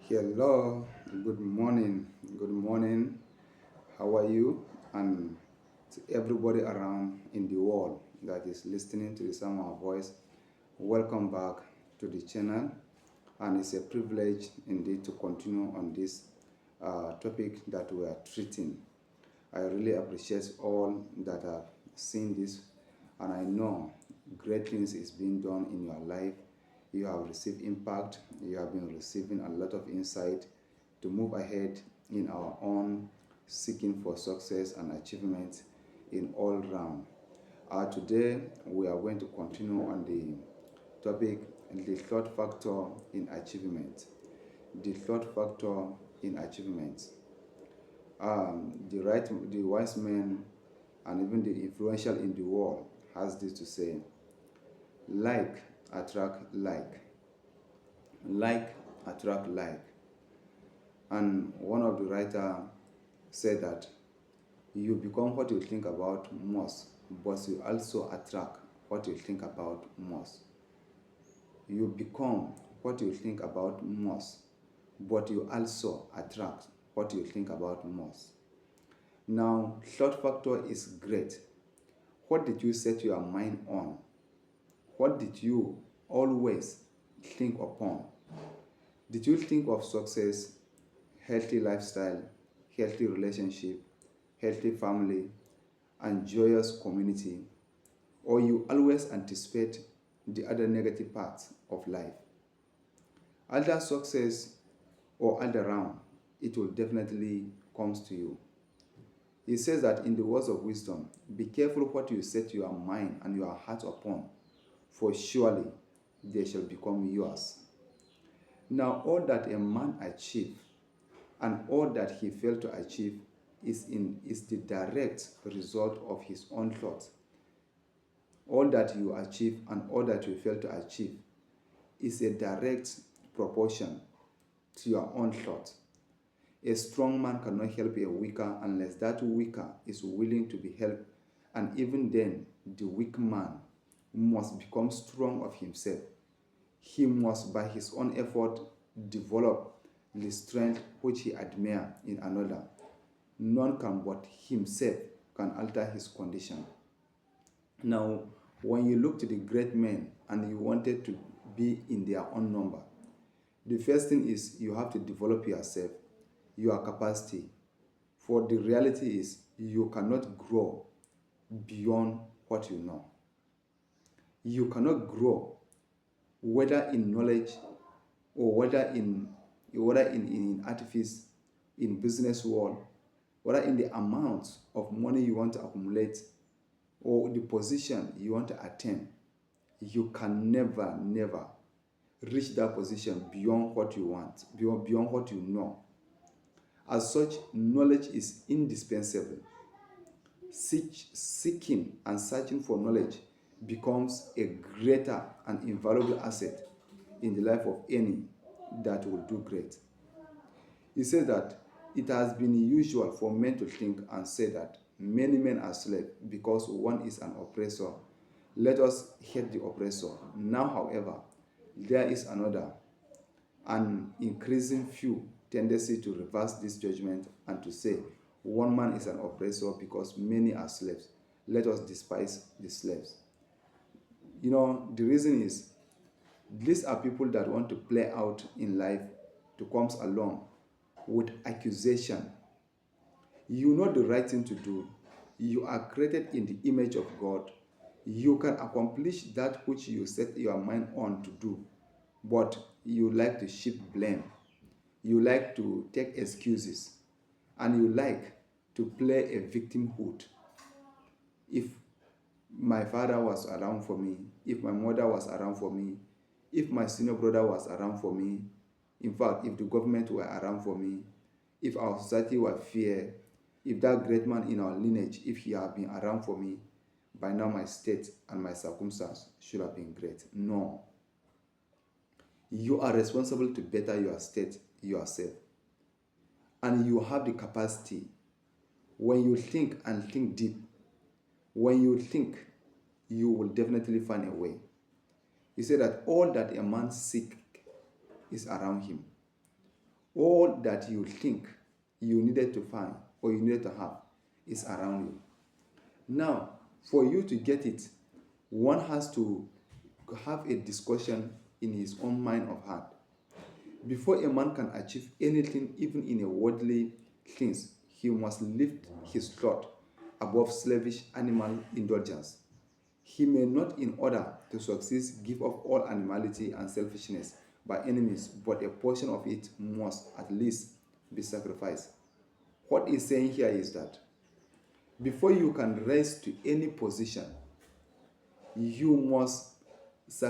Hello, good morning. Good morning. How are you? And to everybody around in the world that is listening to the sound of my voice, welcome back to the channel. And it's a privilege indeed to continue on this topic that we are treating. I really appreciate all that have seen this, and I know great things is being done in your life. You have received impact, you have been receiving a lot of insight to move ahead in our own seeking for success and achievement in all round. Today, we are going to continue on the topic, the third factor in achievement. The third factor in achievement. The wise men and even the influential in the world has this to say: like attract like attract like. And one of the writer said that you become what you think about most, but you also attract what you think about most. You become what you think about most, but you also attract what you think about most. Now, thought factor is great. What did you set your mind on? What did you always think upon? Did you think of success, healthy lifestyle, healthy relationship, healthy family, and joyous community? Or you always anticipate the other negative parts of life? Other success or other round, it will definitely comes to you. He says that in the words of wisdom, be careful what you set your mind and your heart upon, for surely they shall become yours. Now, all that a man achieved and all that he failed to achieve is the direct result of his own thoughts. All that you achieve and all that you fail to achieve is a direct proportion to your own thought. A strong man cannot help a weaker unless that weaker is willing to be helped, and even then, the weak man must become strong of himself. He must, by his own effort, develop the strength which he admires in another. None can but himself can alter his condition. Now, when you look to the great men and you wanted to be in their own number, the first thing is you have to develop yourself, your capacity. For the reality is you cannot grow beyond what you know. You cannot grow whether in knowledge or whether in artifice, in business world, whether in the amount of money you want to accumulate or the position you want to attain. You can never reach that position beyond what you want, beyond what you know. As such, knowledge is indispensable. Seeking and searching for knowledge becomes a greater and invaluable asset in the life of any that will do great. He says that it has been usual for men to think and say that many men are slaves because one is an oppressor. Let us hate the oppressor. Now, however, there is another, an increasing few tendency to reverse this judgment and to say one man is an oppressor because many are slaves. Let us despise the slaves. The reason is these are people that want to play out in life to comes along with accusation. You know the right thing to do. You are created in the image of God. You can accomplish that which you set your mind on to do, but you like to shift blame. You like to take excuses, and you like to play a victimhood. If my father was around for me, if my mother was around for me, if my senior brother was around for me, in fact, if the government were around for me, if our society were fair, if that great man in our lineage, if he had been around for me, by now my state and my circumstance should have been great. No. You are responsible to better your state yourself. And you have the capacity. When you think and think deep, when you think, you will definitely find a way. He said that all that a man seeks is around him. all that you think you needed to find or you needed to have is around you. Now, for you to get it, one has to have a discussion in his own mind of heart. Before a man can achieve anything, even in a worldly things, he must lift his thought above slavish animal indulgence. He may not, in order to succeed, give up all animality and selfishness by any means, but a portion of it must at least be sacrificed. What he's saying here is that before you can rise to any position, you must sacrifice